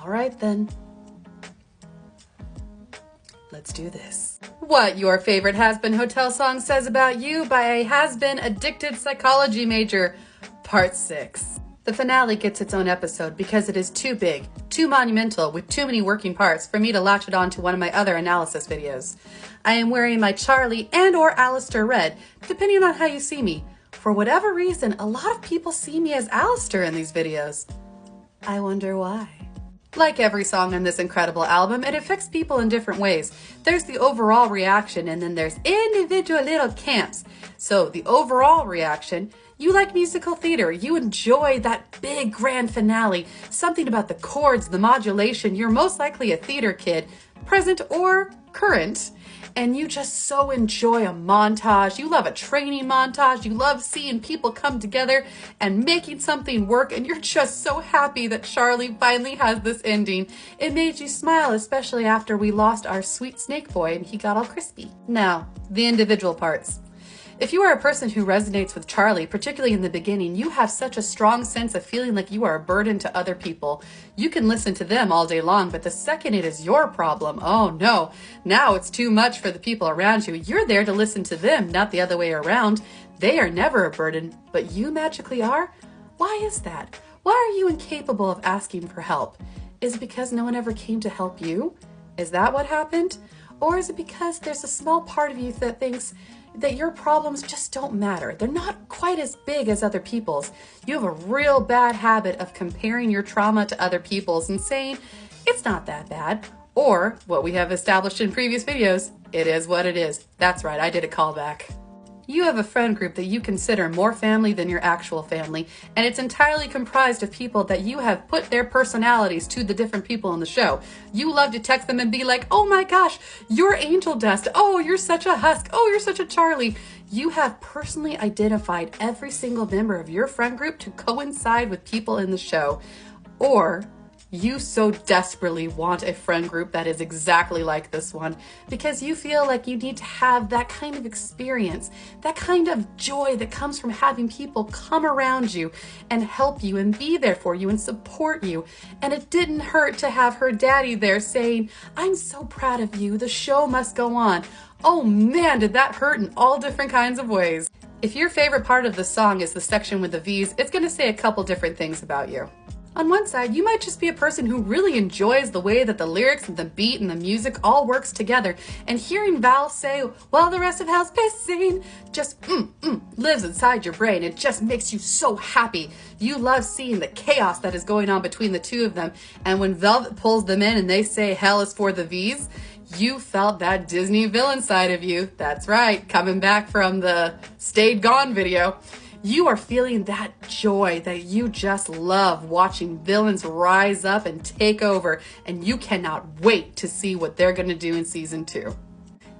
All right then. Let's do this. What Your Favorite Hazbin Hotel Song Says About You by a Hazbin Addicted Psychology Major, Part 6. The finale gets its own episode because it is too big, too monumental, with too many working parts for me to latch it on to one of my other analysis videos. I am wearing my Charlie and or Alistair red, depending on how you see me. For whatever reason, a lot of people see me as Alistair in these videos. I wonder why. Like every song on this incredible album, it affects people in different ways. There's the overall reaction, and then there's individual little camps. So the overall reaction, you like musical theater, you enjoy that big grand finale, something about the chords, the modulation, you're most likely a theater kid, present or current, and you just so enjoy a montage. You love a training montage. You love seeing people come together and making something work, and you're just so happy that Charlie finally has this ending. It made you smile, especially after we lost our sweet snake boy and he got all crispy. Now, the individual parts. If you are a person who resonates with Charlie, particularly in the beginning, you have such a strong sense of feeling like you are a burden to other people. You can listen to them all day long, but the second it is your problem, oh no, now it's too much for the people around you. You're there to listen to them, not the other way around. They are never a burden, but you magically are? Why is that? Why are you incapable of asking for help? Is it because no one ever came to help you? Is that what happened? Or is it because there's a small part of you that thinks that your problems just don't matter? They're not quite as big as other people's. You have a real bad habit of comparing your trauma to other people's and saying, it's not that bad. Or, what we have established in previous videos, it is what it is. That's right, I did a callback. You have a friend group that you consider more family than your actual family, and it's entirely comprised of people that you have put their personalities to the different people in the show. You love to text them and be like, oh my gosh, you're Angel Dust. Oh, you're such a Husk. Oh, you're such a Charlie. You have personally identified every single member of your friend group to coincide with people in the show. Or you so desperately want a friend group that is exactly like this one because you feel like you need to have that kind of experience, that kind of joy that comes from having people come around you and help you and be there for you and support you. And it didn't hurt to have her daddy there saying, I'm so proud of you, the show must go on. Oh man, did that hurt in all different kinds of ways. If your favorite part of the song is the section with the V's, it's going to say a couple different things about you. On one side, you might just be a person who really enjoys the way that the lyrics and the beat and the music all works together, and hearing Val say, while the rest of hell's pissing, just lives inside your brain. It just makes you so happy. You love seeing the chaos that is going on between the two of them, and when Velvet pulls them in and they say hell is for the V's, you felt that Disney villain side of you. That's right, coming back from the Stayed Gone video. You are feeling that joy that you just love watching villains rise up and take over, and you cannot wait to see what they're going to do in season 2.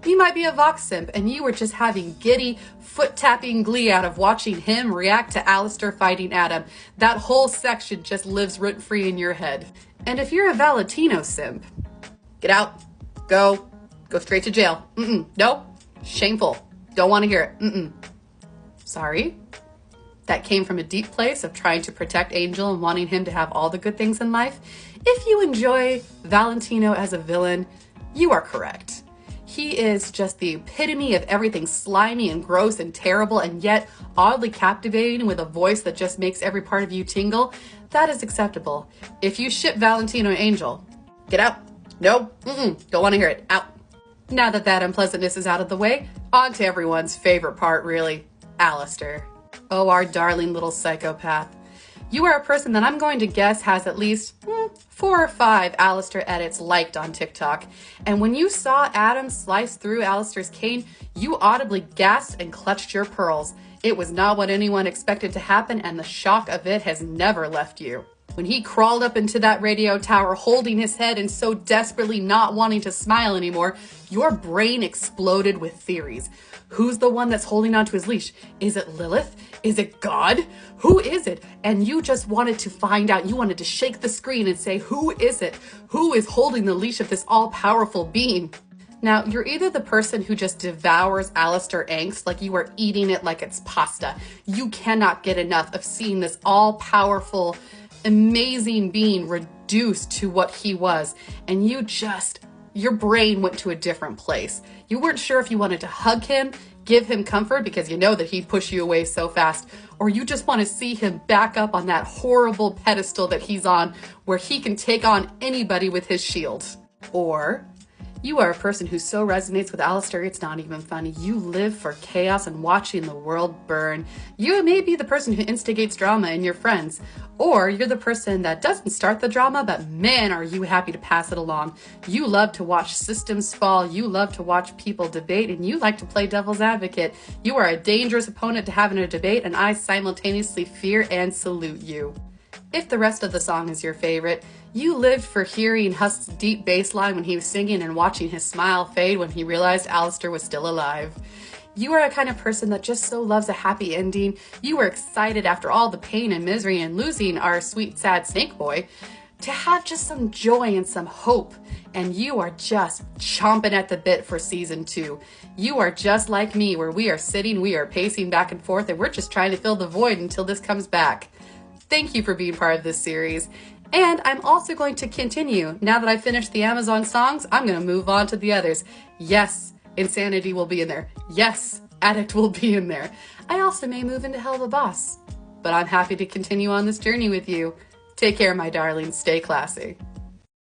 You might be a Vox simp and you were just having giddy, foot-tapping glee out of watching him react to Alistair fighting Adam. That whole section just lives rent-free in your head. And if you're a Valentino simp, get out, go straight to jail. No, shameful, don't want to hear it. Sorry. That came from a deep place of trying to protect Angel and wanting him to have all the good things in life. If you enjoy Valentino as a villain, you are correct. He is just the epitome of everything slimy and gross and terrible, and yet oddly captivating with a voice that just makes every part of you tingle. That is acceptable. If you ship Valentino and Angel, get out. No, don't want to hear it. Out. Now that that unpleasantness is out of the way, on to everyone's favorite part, really, Alistair. Oh, our darling little psychopath. You are a person that I'm going to guess has at least 4 or 5 Alistair edits liked on TikTok. And when you saw Adam slice through Alistair's cane, you audibly gasped and clutched your pearls. It was not what anyone expected to happen, and the shock of it has never left you. When he crawled up into that radio tower holding his head and so desperately not wanting to smile anymore, your brain exploded with theories. Who's the one that's holding onto his leash? Is it Lilith? Is it God? Who is it? And you just wanted to find out. You wanted to shake the screen and say, who is it? Who is holding the leash of this all-powerful being? Now, you're either the person who just devours Alistair angst, like you are eating it like it's pasta. You cannot get enough of seeing this all-powerful amazing being reduced to what he was, and your brain went to a different place. You weren't sure if you wanted to hug him, give him comfort because you know that he'd push you away so fast, or you just want to see him back up on that horrible pedestal that he's on where he can take on anybody with his shield. Or you are a person who so resonates with Alistair, it's not even funny. You live for chaos and watching the world burn. You may be the person who instigates drama in your friends, or you're the person that doesn't start the drama, but man, are you happy to pass it along. You love to watch systems fall. You love to watch people debate, and you like to play devil's advocate. You are a dangerous opponent to have in a debate, and I simultaneously fear and salute you. If the rest of the song is your favorite, you lived for hearing Husk's deep bass line when he was singing and watching his smile fade when he realized Alistair was still alive. You are a kind of person that just so loves a happy ending. You were excited after all the pain and misery and losing our sweet, sad snake boy to have just some joy and some hope. And you are just chomping at the bit for season 2. You are just like me, where we are sitting, we are pacing back and forth, and we're just trying to fill the void until this comes back. Thank you for being part of this series. And I'm also going to continue. Now that I've finished the Amazon songs, I'm going to move on to the others. Yes, Insanity will be in there. Yes, Addict will be in there. I also may move into Hell of a Boss. But I'm happy to continue on this journey with you. Take care, my darlings. Stay classy.